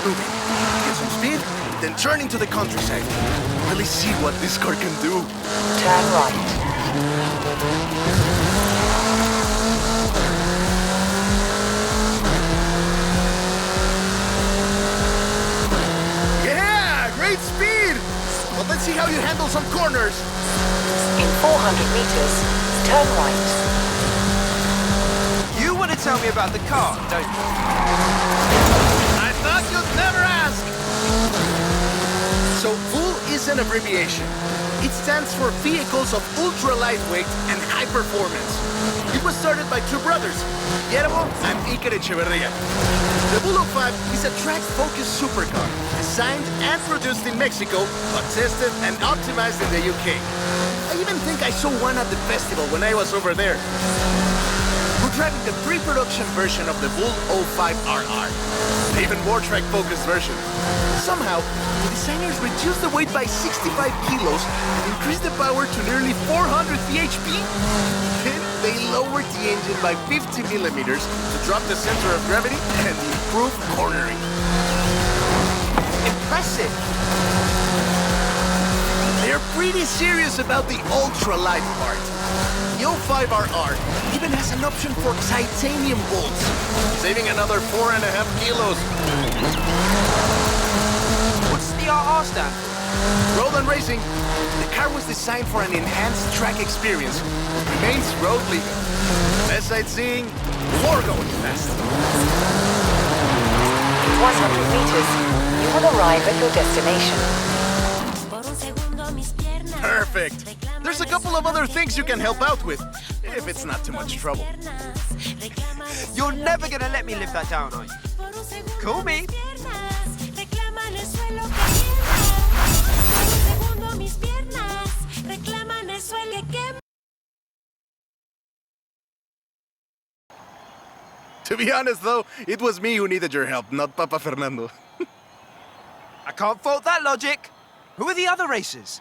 moving. Get some speed, then turn into the countryside. Really see what this car can do. Turn right. Great speed! But let's see how you handle some corners. In 400 meters, turn right. You want to tell me about the car, don't you? I thought you'd never ask! So VUHL is an abbreviation. It stands for Vehicles of Ultra Lightweight and High Performance. It was started by two brothers, Guillermo and Iker Echeverria. The VUHL 05 is a track-focused supercar, designed and produced in Mexico, but tested and optimized in the UK. I even think I saw one at the festival when I was over there. We're driving the pre-production version of the VUHL 05RR, the even more track-focused version. Somehow, the designers reduced the weight by 65 kilos and increased the power to nearly 400 bhp. Then they lowered the engine by 50 millimeters to drop the center of gravity and improve cornering. Impressive! They're pretty serious about the ultra-light part. The 05RR even has an option for titanium bolts, saving another 4.5 kilos. What's the RR stand for? Road and racing. The car was designed for an enhanced track experience. It remains road legal. Less sightseeing, more going fast. 100 meters, you will arrive at your destination. Perfect. There's a couple of other things you can help out with, if it's not too much trouble. You're never gonna let me live that down, are you? Call me. To be honest, though, it was me who needed your help, not Papa Fernando. I can't fault that logic. Who are the other racers?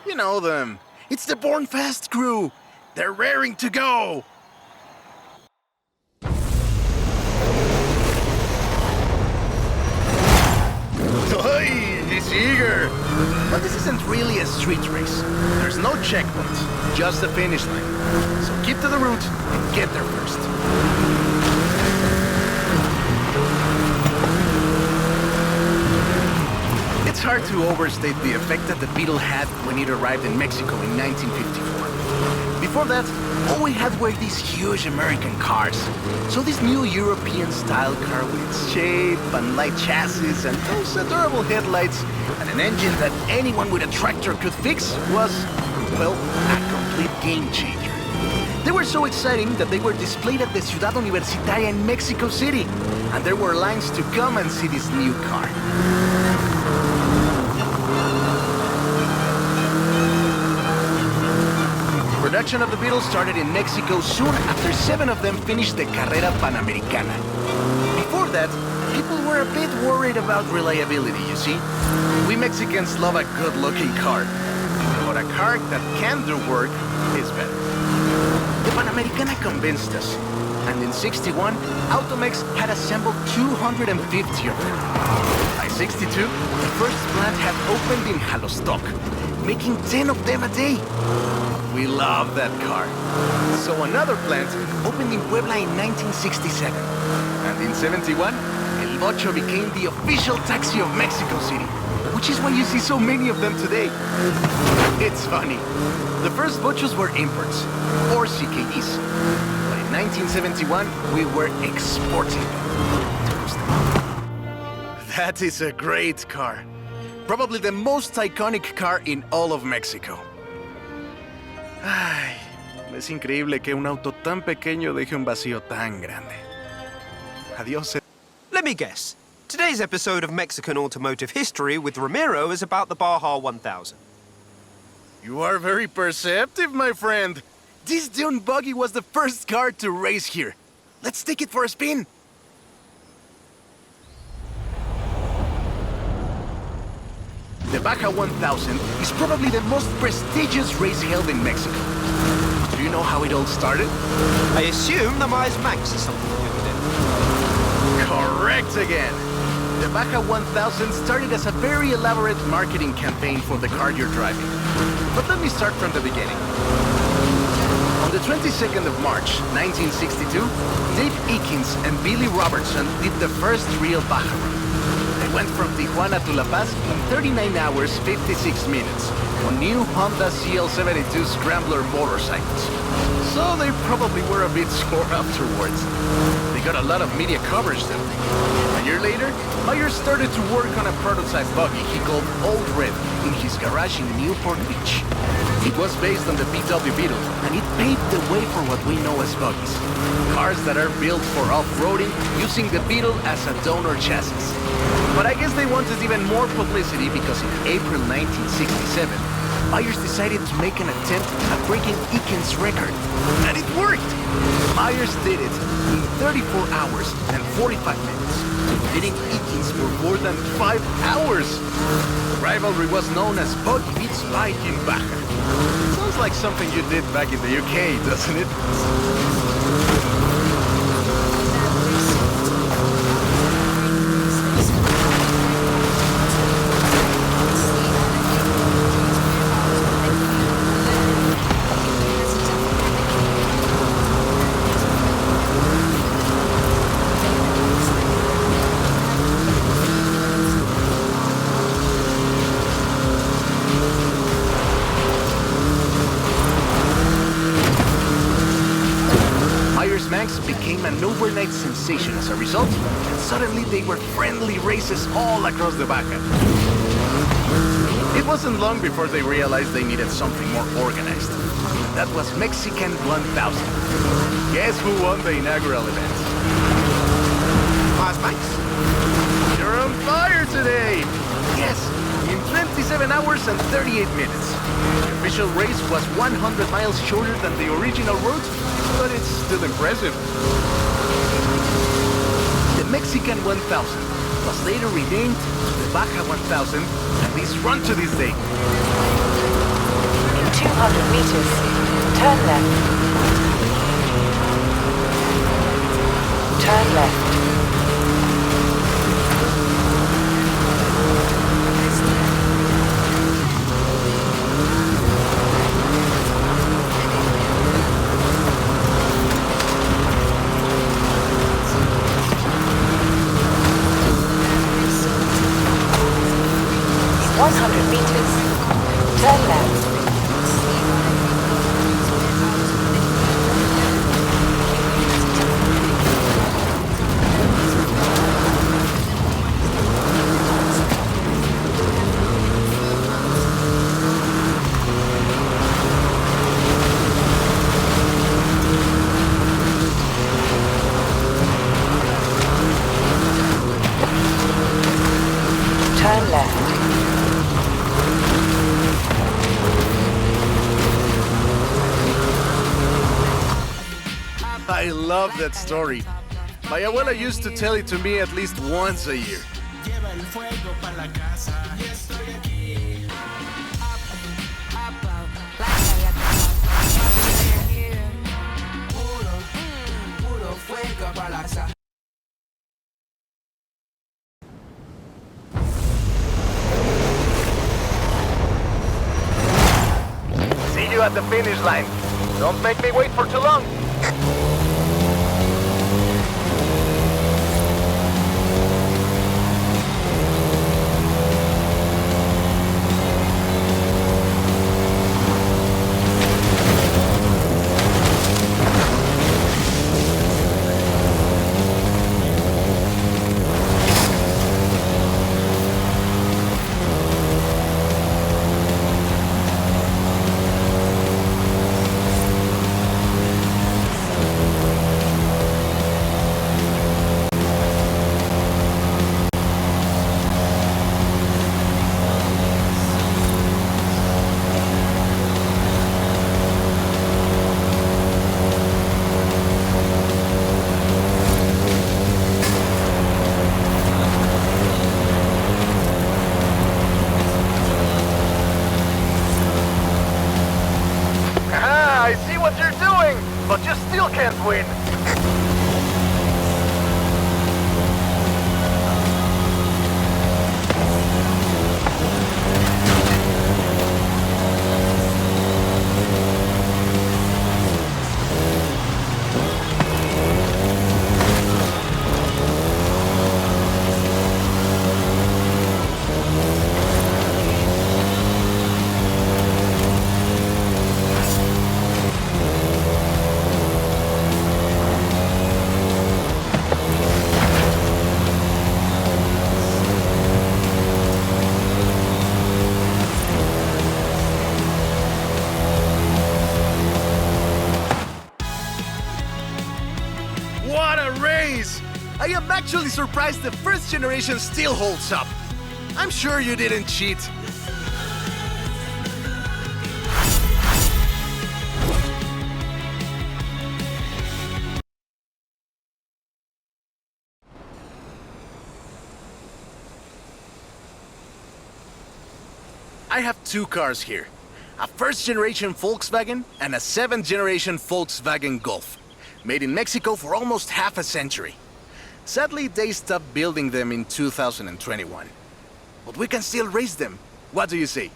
You know them. It's the Born Fast crew. They're raring to go. Oi, he's eager. But this isn't really a street race. There's no checkpoints, just the finish line. So keep to the route and get there first. It's hard to overstate the effect that the Beetle had when it arrived in Mexico in 1954. Before that, all we had were these huge American cars. So this new European-style car with its shape and light chassis and those adorable headlights and an engine that anyone with a tractor could fix was, well, a complete game changer. They were so exciting that they were displayed at the Ciudad Universitaria in Mexico City, and there were lines to come and see this new car. Production of the Beetle started in Mexico soon after 7 of them finished the Carrera Panamericana. Before that, people were a bit worried about reliability, you see. We Mexicans love a good-looking car, but a car that can do work is better. The Panamericana convinced us, and in '61, Automex had assembled 250 of them. By '62, the first plant had opened in Jalostoc, making 10 of them a day. We love that car. So another plant opened in Puebla in 1967. And in '71, El Bocho became the official taxi of Mexico City, which is why you see so many of them today. It's funny. The first Bochos were imports, or CKDs. But in 1971, we were exporting them. That is a great car. Probably the most iconic car in all of Mexico. Ay, es increíble que un auto tan pequeño deje un vacío tan grande. Adiós. Let me guess. Today's episode of Mexican automotive history with Ramiro is about the Baja 1000. You are very perceptive, my friend. This dune buggy was the first car to race here. Let's take it for a spin. The Baja 1000 is probably the most prestigious race held in Mexico. Do you know how it all started? I assume the Manx or something to do with it. Correct again. The Baja 1000 started as a very elaborate marketing campaign for the car you're driving. But let me start from the beginning. On the 22nd of March, 1962, Dave Eakins and Billy Robertson did the first real Baja run. They went from Tijuana to La Paz in 39 hours, 56 minutes on new Honda CL72 Scrambler motorcycles. So they probably were a bit sore afterwards. They got a lot of media coverage though. A year later, Myers started to work on a prototype buggy he called Old Red in his garage in Newport Beach. It was based on the VW Beetle, and it paved the way for what we know as buggies. Cars that are built for off-roading using the Beetle as a donor chassis. But I guess they wanted even more publicity because in April 1967, Myers decided to make an attempt at breaking Eakins' record. And it worked! Myers did it in 34 hours and 45 minutes, beating Eakins for more than 5 hours. The rivalry was known as Buggy Beats Bike in Baja. Sounds like something you did back in the UK, doesn't it? Manx became an overnight sensation as a result, and suddenly they were friendly races all across the Baja. It wasn't long before they realized they needed something more organized. And that was Mexican 1000. Guess who won the inaugural event? Manx. You're on fire today! Yes, in 27 hours and 38 minutes. The official race was 100 miles shorter than the original route, but it's still impressive. The Mexican 1000 was later renamed the Baja 1000, and is run to this day. In 200 meters, turn left. Turn left. Turn left. Turn left. I love that story. My abuela used to tell it to me at least once a year. See you at the finish line. Don't make me wait for too long. I see what you're doing, but you still can't win. actually surprised the first generation still holds up. I'm sure you didn't cheat. I have two cars here. A first-generation Volkswagen and a seventh-generation Volkswagen Golf. Made in Mexico for almost half a century. Sadly, they stopped building them in 2021. But we can still race them. What do you say?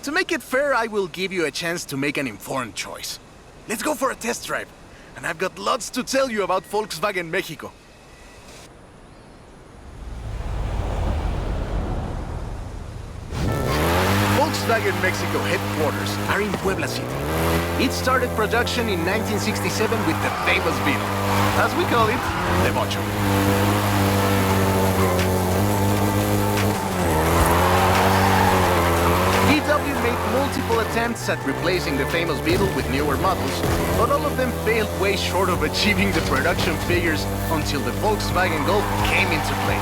To make it fair, I will give you a chance to make an informed choice. Let's go for a test drive. And I've got lots to tell you about Volkswagen Mexico. Volkswagen Mexico headquarters are in Puebla City. It started production in 1967 with the famous Beetle. As we call it, the Mocho. VW made multiple attempts at replacing the famous Beetle with newer models, but all of them failed way short of achieving the production figures until the Volkswagen Golf came into play.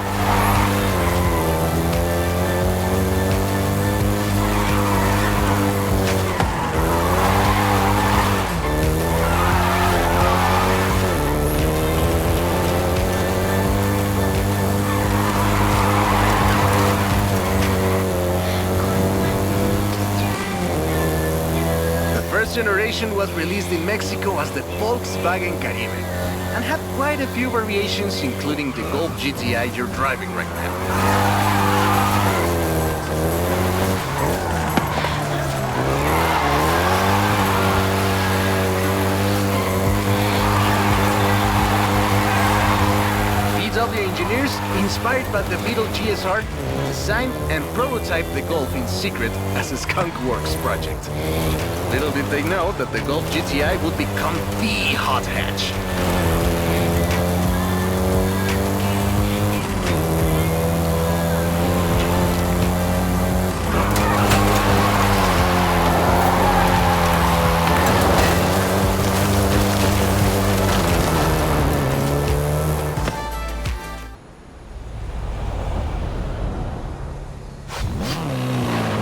Generation was released in Mexico as the Volkswagen Carrera and had quite a few variations, including the Golf GTI you're driving right now. VW engineers, inspired by the Beetle GSR, designed and prototyped the Golf in secret as a Skunk Works project. Little did they know that the Golf GTI would become the hot hatch.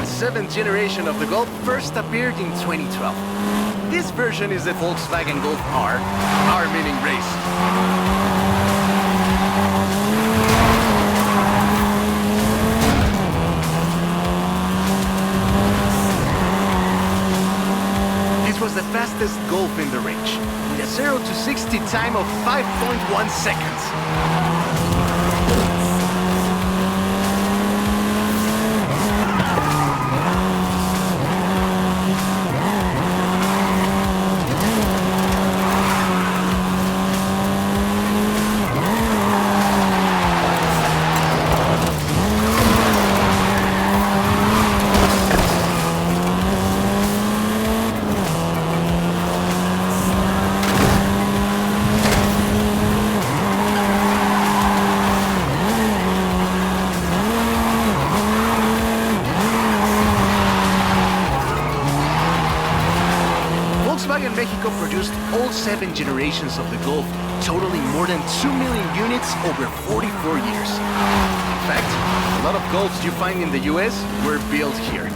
The seventh generation of the Golf first appeared in 2012. This version is the Volkswagen Golf R, R meaning race. This was the fastest Golf in the range, with a 0 to 60 time of 5.1 seconds. Volkswagen Mexico produced all 7 generations of the Golf, totaling more than 2 million units over 44 years. In fact, a lot of Golfs you find in the US were built here.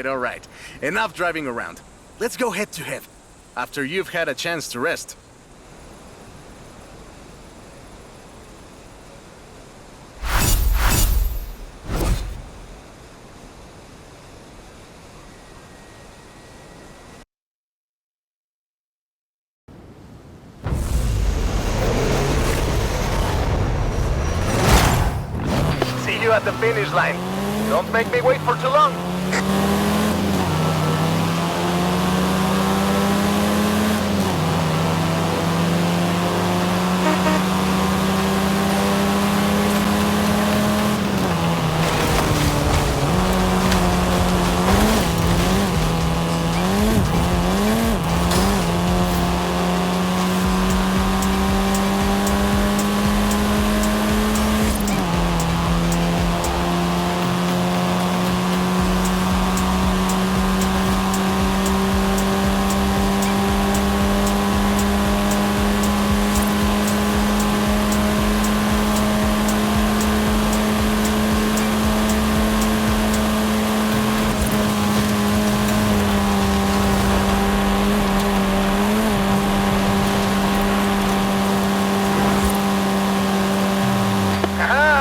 All right. Enough driving around. Let's go head to head, after you've had a chance to rest. See you at the finish line. Don't make me wait for too long.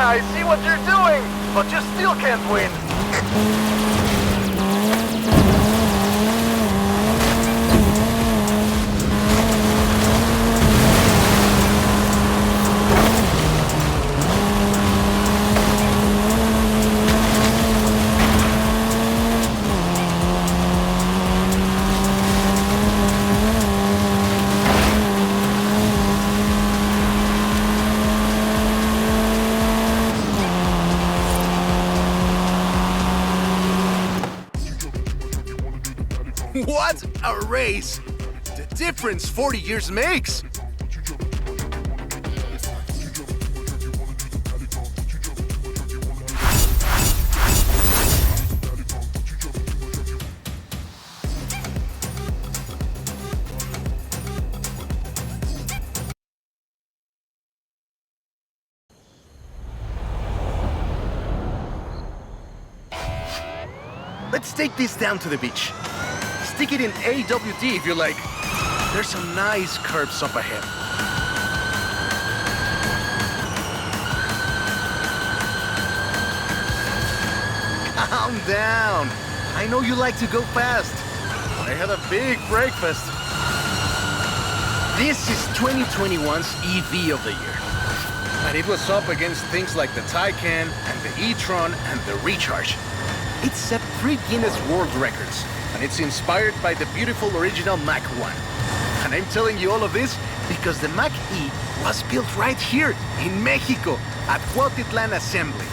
I see what you're doing, but you still can't win. What a race! The difference 40 years makes! Let's take this down to the beach. Stick it in AWD if you like. There's some nice curves up ahead. Calm down. I know you like to go fast. I had a big breakfast. This is 2021's EV of the year. And it was up against things like the Taycan and the e-tron and the Recharge. It set 3 Guinness World Records. And it's inspired by the beautiful original Mach 1. And I'm telling you all of this because the Mach E was built right here in Mexico at Cuautitlán Assembly.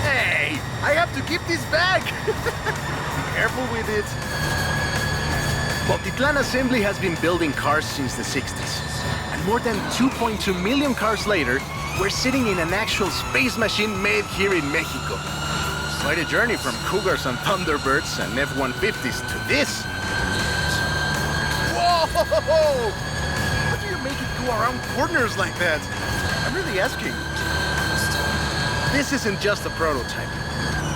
Hey, I have to keep this back. Be careful with it. Cuautitlán Assembly has been building cars since the 60s. And more than 2.2 million cars later, we're sitting in an actual space machine made here in Mexico. Quite a journey from Cougars and Thunderbirds and F-150s to this. Whoa! How do you make it go around corners like that? I'm really asking. This isn't just a prototype.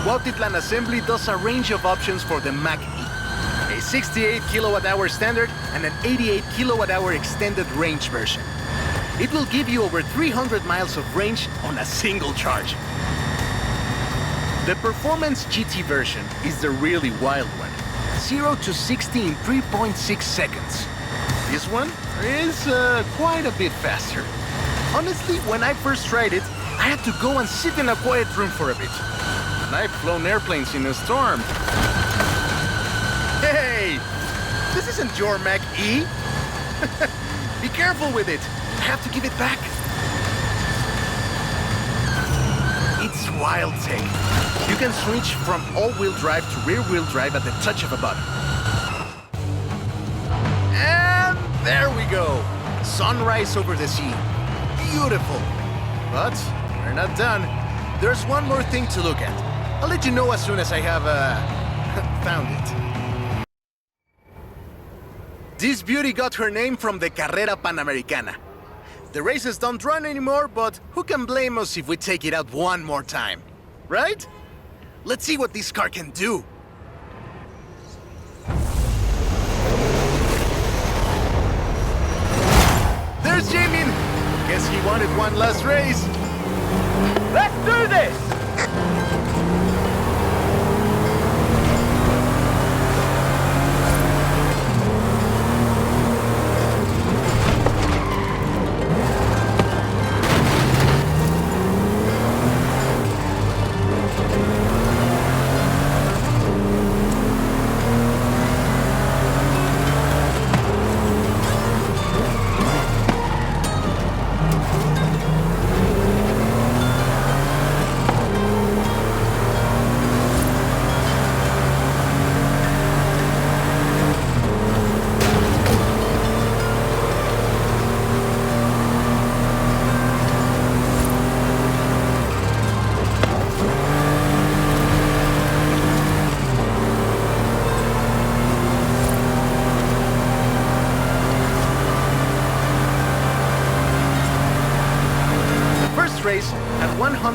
Cuautitlán Assembly does a range of options for the Mach E. A 68 kilowatt-hour standard and an 88 kilowatt-hour extended range version. It will give you over 300 miles of range on a single charge. The Performance GT version is the really wild one. 0 to 60 in 3.6 seconds. This one is quite a bit faster. Honestly, when I first tried it, I had to go and sit in a quiet room for a bit. And I've flown airplanes in a storm. Hey! This isn't your Mach E. Be careful with it. I have to give it back. It's wild tech. You can switch from all-wheel drive to rear-wheel drive at the touch of a button. And there we go. Sunrise over the sea. Beautiful. But we're not done. There's one more thing to look at. I'll let you know as soon as I have, found it. This beauty got her name from the Carrera Panamericana. The races don't run anymore, but who can blame us if we take it out one more time? Right? Let's see what this car can do. There's Jamin! Guess he wanted one last race. Let's do this!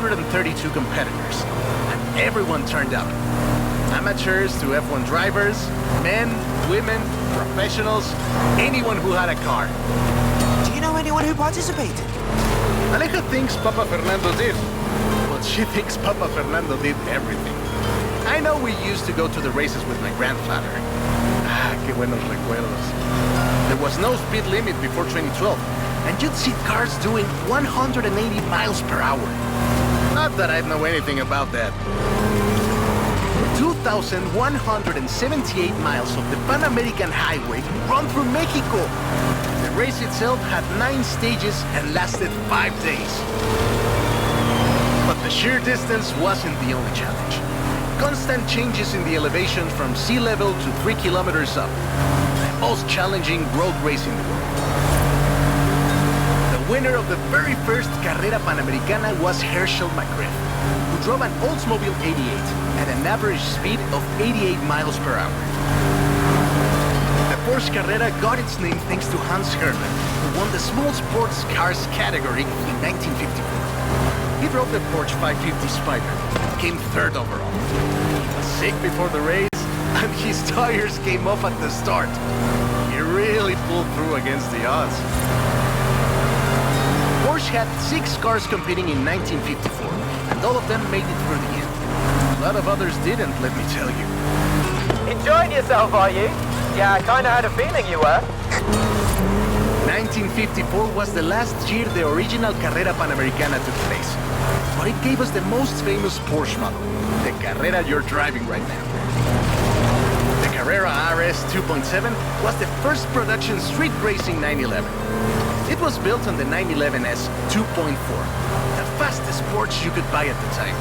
132 competitors, and everyone turned out. Amateurs to F1 drivers, men, women, professionals, anyone who had a car. Do you know anyone who participated? Aleja thinks Papa Fernando did, but she thinks Papa Fernando did everything. I know we used to go to the races with my grandfather. Qué buenos recuerdos. There was no speed limit before 2012, and you'd see cars doing 180 miles per hour. Not that I know anything about that. 2,178 miles of the Pan American Highway run through Mexico. The race itself had 9 stages and lasted 5 days. But the sheer distance wasn't the only challenge. Constant changes in the elevation from sea level to 3 kilometers up. The most challenging road race in the world. The winner of the very first Carrera Panamericana was Herschel McGriff, who drove an Oldsmobile 88 at an average speed of 88 miles per hour. The Porsche Carrera got its name thanks to Hans Hermann, who won the small sports cars category in 1954. He drove the Porsche 550 Spider, came 3rd overall. He was sick before the race, and his tires came off at the start. He really pulled through against the odds. Porsche had 6 cars competing in 1954, and all of them made it through the end. A lot of others didn't, let me tell you. Enjoying yourself, are you? Yeah, I kinda had a feeling you were. 1954 was the last year the original Carrera Panamericana took place. But it gave us the most famous Porsche model, the Carrera you're driving right now. The Carrera RS 2.7 was the first production street racing 911. It was built on the 911S 2.4, the fastest Porsche you could buy at the time,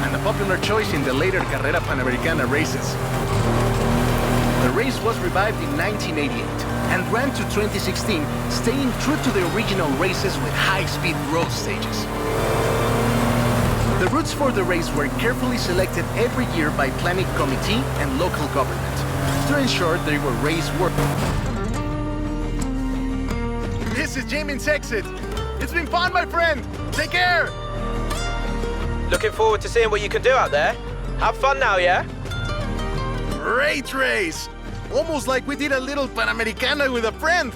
and a popular choice in the later Carrera Panamericana races. The race was revived in 1988 and ran to 2016, staying true to the original races with high-speed road stages. The routes for the race were carefully selected every year by planning committee and local government to ensure they were race-worthy. This is Jamin's exit. It's been fun, my friend. Take care. Looking forward to seeing what you can do out there. Have fun now, yeah? Great race. Almost like we did a little Panamericana with a friend.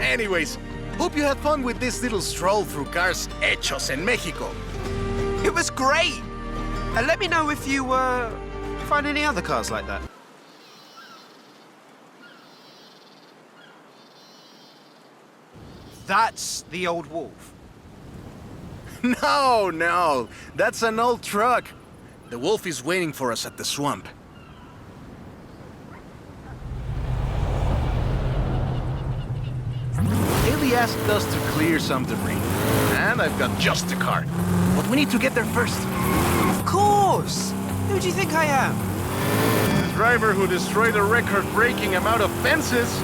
Anyways, hope you had fun with this little stroll through cars hechos en Mexico. It was great! And let me know if you, find any other cars like that. That's the old Wolf. No, that's an old truck. The Wolf is waiting for us at the swamp. Haley asked us to clear some debris, and I've got just the car. But we need to get there first. Of course! Who do you think I am? The driver who destroyed a record-breaking amount of fences.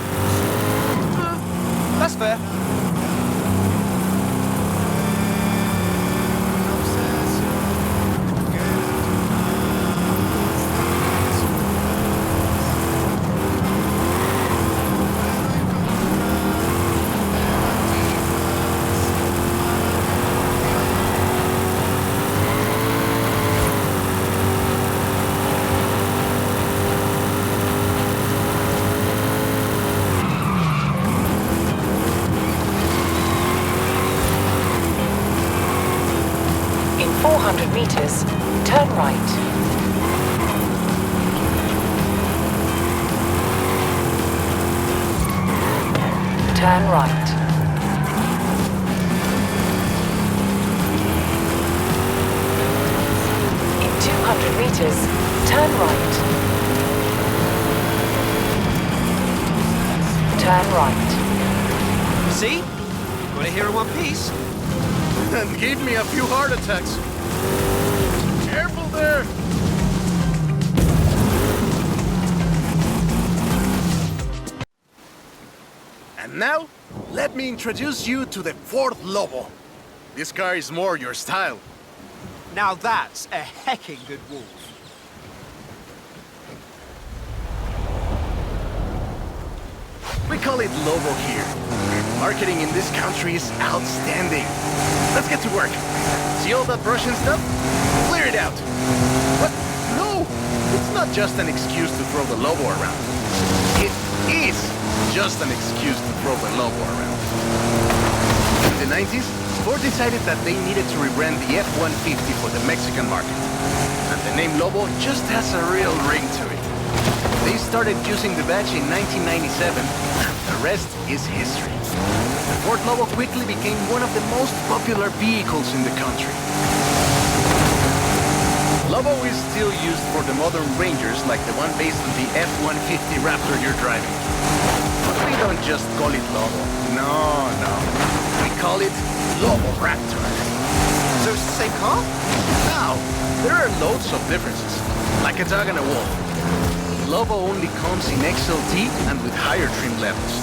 That's fair. In 400 meters, turn right. Turn right. In 200 meters, turn right. Turn right. See? Got it here in one piece. And gave me a few heart attacks. Careful there! And now, let me introduce you to the Ford Lobo. This car is more your style. Now that's a hecking good Wolf. We call it Lobo here. Marketing in this country is outstanding. Let's get to work. See all that Russian stuff? Clear it out. What? No! It's not just an excuse to throw the logo around. It is just an excuse to throw the logo around. In the 90s, Ford decided that they needed to rebrand the F-150 for the Mexican market. And the name Lobo just has a real ring to it. They started using the badge in 1997, and the rest is history. The Ford Lobo quickly became one of the most popular vehicles in the country. Lobo is still used for the modern Rangers like the one based on the F-150 Raptor you're driving. But we don't just call it Lobo. No. We call it Lobo Raptor. So it's the same car? Now, there are loads of differences, like a dog and a wolf. Lobo only comes in XLT and with higher trim levels.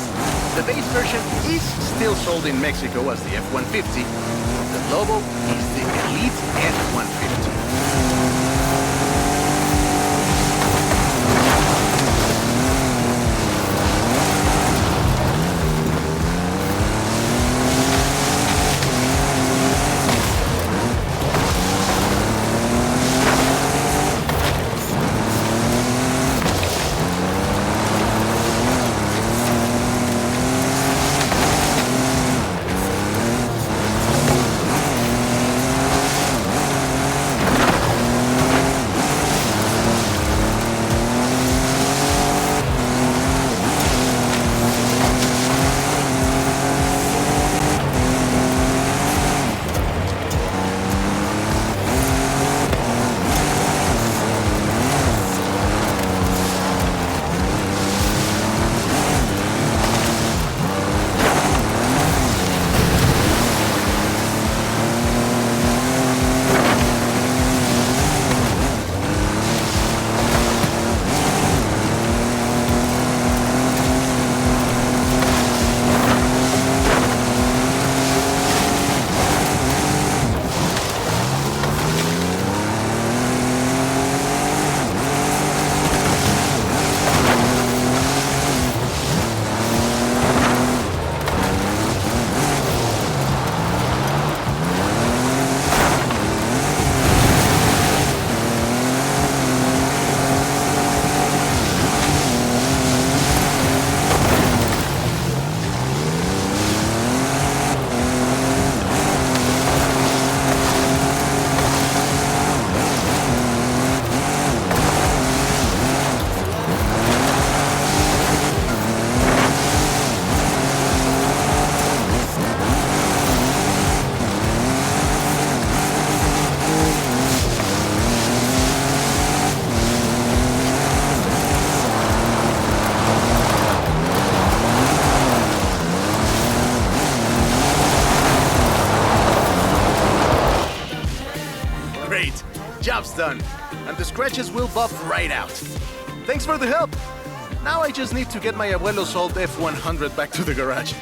The base version is still sold in Mexico as the F-150, but the Lobo is the elite F-150. Great. Job's done. And the scratches will buff right out. Thanks for the help. Now I just need to get my abuelo's old F-100 back to the garage.